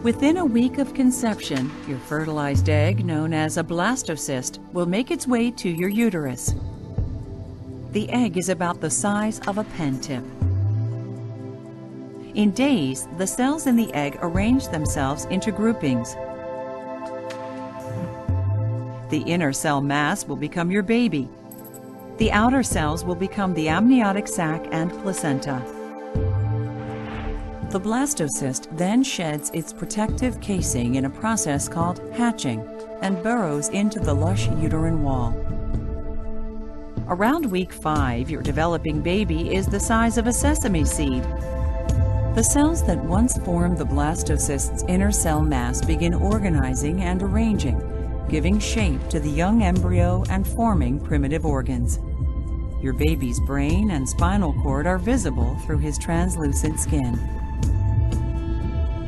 Within a week of conception, your fertilized egg, known as a blastocyst, will make its way to your uterus. The egg is about the size of a pen tip. In days, the cells in the egg arrange themselves into groupings. The inner cell mass will become your baby. The outer cells will become the amniotic sac and placenta. The blastocyst then sheds its protective casing in a process called hatching and burrows into the lush uterine wall. Around week 5, your developing baby is the size of a sesame seed. The cells that once formed the blastocyst's inner cell mass begin organizing and arranging, giving shape to the young embryo and forming primitive organs. Your baby's brain and spinal cord are visible through his translucent skin.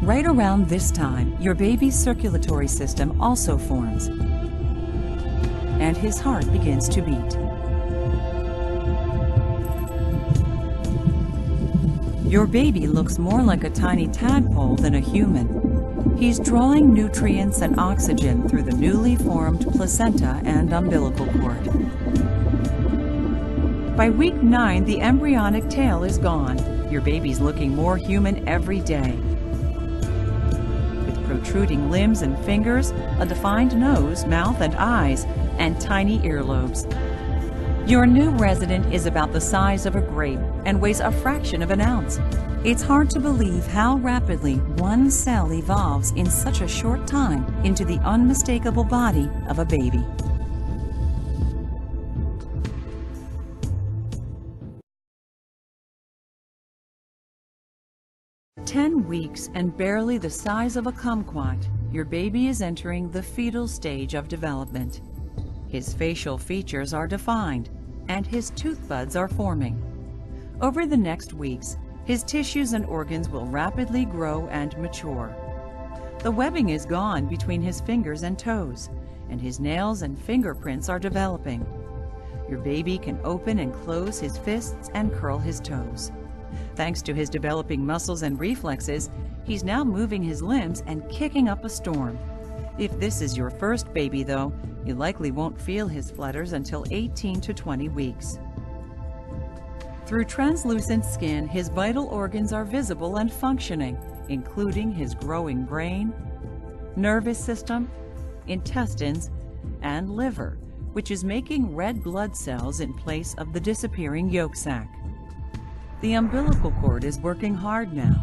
Right around this time, your baby's circulatory system also forms, and his heart begins to beat. Your baby looks more like a tiny tadpole than a human. He's drawing nutrients and oxygen through the newly formed placenta and umbilical cord. By week 9, the embryonic tail is gone. Your baby's looking more human every day. With protruding limbs and fingers, a defined nose, mouth, and eyes, and tiny earlobes. Your new resident is about the size of a grape and weighs a fraction of an ounce. It's hard to believe how rapidly one cell evolves in such a short time into the unmistakable body of a baby. "10 weeks and barely the size of a kumquat, your baby is entering the fetal stage of development. His facial features are defined, and his tooth buds are forming. Over the next weeks, his tissues and organs will rapidly grow and mature. The webbing is gone between his fingers and toes, and his nails and fingerprints are developing. Your baby can open and close his fists and curl his toes. Thanks to his developing muscles and reflexes, he's now moving his limbs and kicking up a storm. If this is your first baby, though, you likely won't feel his flutters until 18 to 20 weeks. Through translucent skin, his vital organs are visible and functioning, including his growing brain, nervous system, intestines, and liver, which is making red blood cells in place of the disappearing yolk sac. The umbilical cord is working hard now.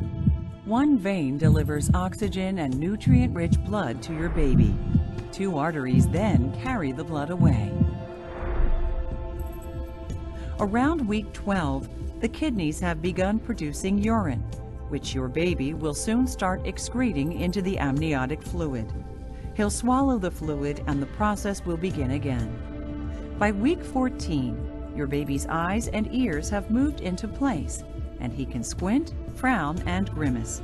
One vein delivers oxygen and nutrient-rich blood to your baby. 2 arteries then carry the blood away. Around week 12, the kidneys have begun producing urine, which your baby will soon start excreting into the amniotic fluid. He'll swallow the fluid and the process will begin again. By week 14, your baby's eyes and ears have moved into place, and he can squint, frown, and grimace.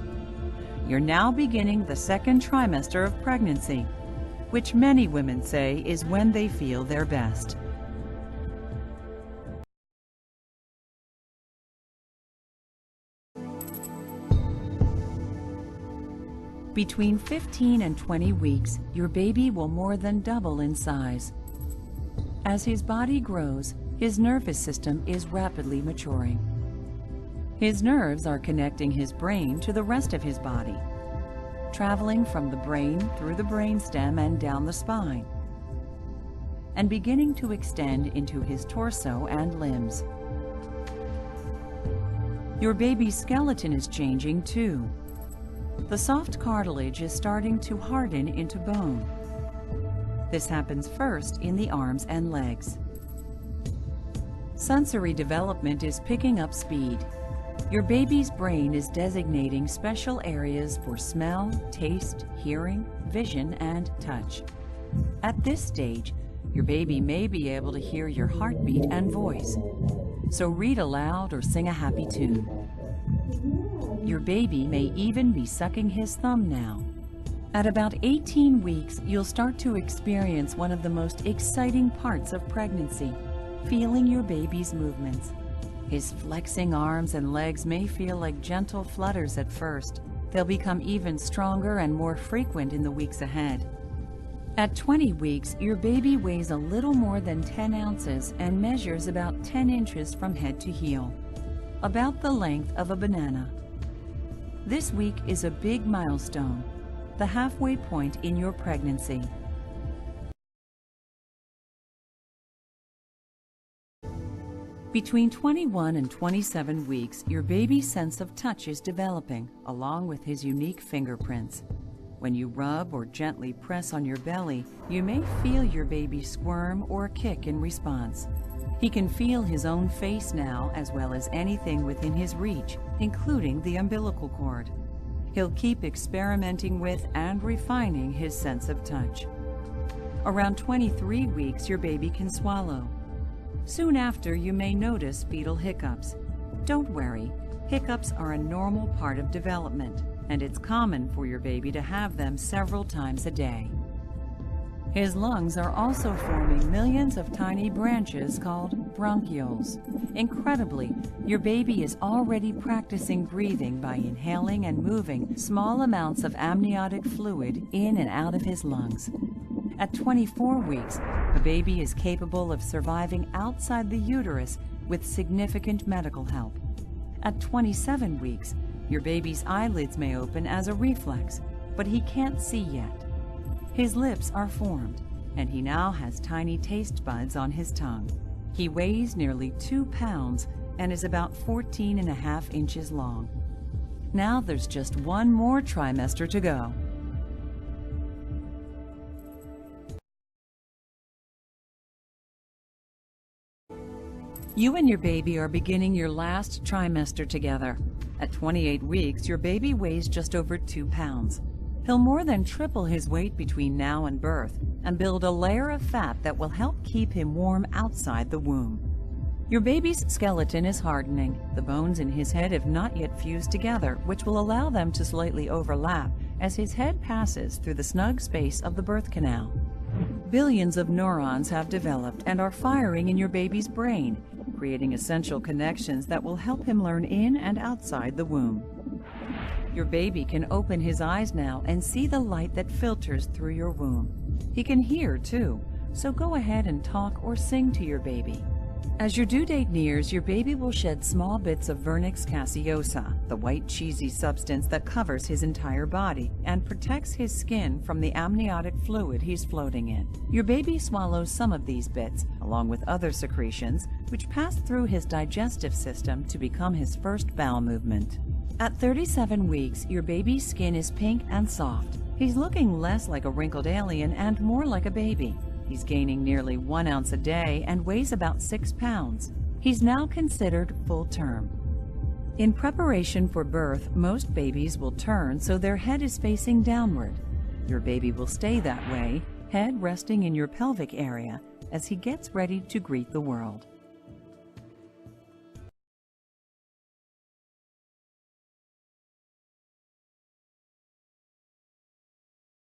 You're now beginning the 2nd trimester of pregnancy, which many women say is when they feel their best. Between 15 and 20 weeks, your baby will more than double in size. As his body grows, his nervous system is rapidly maturing. His nerves are connecting his brain to the rest of his body, traveling from the brain through the brainstem and down the spine, and beginning to extend into his torso and limbs. Your baby's skeleton is changing too. The soft cartilage is starting to harden into bone. This happens first in the arms and legs. Sensory development is picking up speed. Your baby's brain is designating special areas for smell, taste, hearing, vision, and touch. At this stage, your baby may be able to hear your heartbeat and voice, so read aloud or sing a happy tune. Your baby may even be sucking his thumb now. At about 18 weeks, you'll start to experience one of the most exciting parts of pregnancy, feeling your baby's movements. His flexing arms and legs may feel like gentle flutters at first, They'll become even stronger and more frequent in the weeks ahead. At 20 weeks, your baby weighs a little more than 10 ounces and measures about 10 inches from head to heel, about the length of a banana. This week is a big milestone, the halfway point in your pregnancy. Between 21 and 27 weeks, your baby's sense of touch is developing, along with his unique fingerprints. When you rub or gently press on your belly, you may feel your baby squirm or kick in response. He can feel his own face now, as well as anything within his reach, including the umbilical cord. He'll keep experimenting with and refining his sense of touch. Around 23 weeks, your baby can swallow. Soon after, you may notice fetal hiccups. Don't worry, hiccups are a normal part of development, and it's common for your baby to have them several times a day. His lungs are also forming millions of tiny branches called bronchioles. Incredibly, your baby is already practicing breathing by inhaling and moving small amounts of amniotic fluid in and out of his lungs. At 24 weeks, the baby is capable of surviving outside the uterus with significant medical help. At 27 weeks, your baby's eyelids may open as a reflex, but he can't see yet. His lips are formed, and he now has tiny taste buds on his tongue. He weighs nearly 2 pounds and is about 14.5 inches long. Now there's just one more trimester to go. You and your baby are beginning your last trimester together. At 28 weeks, your baby weighs just over 2 pounds. He'll more than triple his weight between now and birth and build a layer of fat that will help keep him warm outside the womb. Your baby's skeleton is hardening. The bones in his head have not yet fused together, which will allow them to slightly overlap as his head passes through the snug space of the birth canal. Billions of neurons have developed and are firing in your baby's brain, creating essential connections that will help him learn in and outside the womb. Your baby can open his eyes now and see the light that filters through your womb. He can hear too, so go ahead and talk or sing to your baby. As your due date nears, your baby will shed small bits of vernix caseosa, the white cheesy substance that covers his entire body and protects his skin from the amniotic fluid he's floating in. Your baby swallows some of these bits, along with other secretions, which pass through his digestive system to become his first bowel movement. At 37 weeks, your baby's skin is pink and soft. He's looking less like a wrinkled alien and more like a baby. He's gaining nearly 1 ounce a day and weighs about 6 pounds. He's now considered full term. In preparation for birth, most babies will turn so their head is facing downward. Your baby will stay that way, head resting in your pelvic area, as he gets ready to greet the world.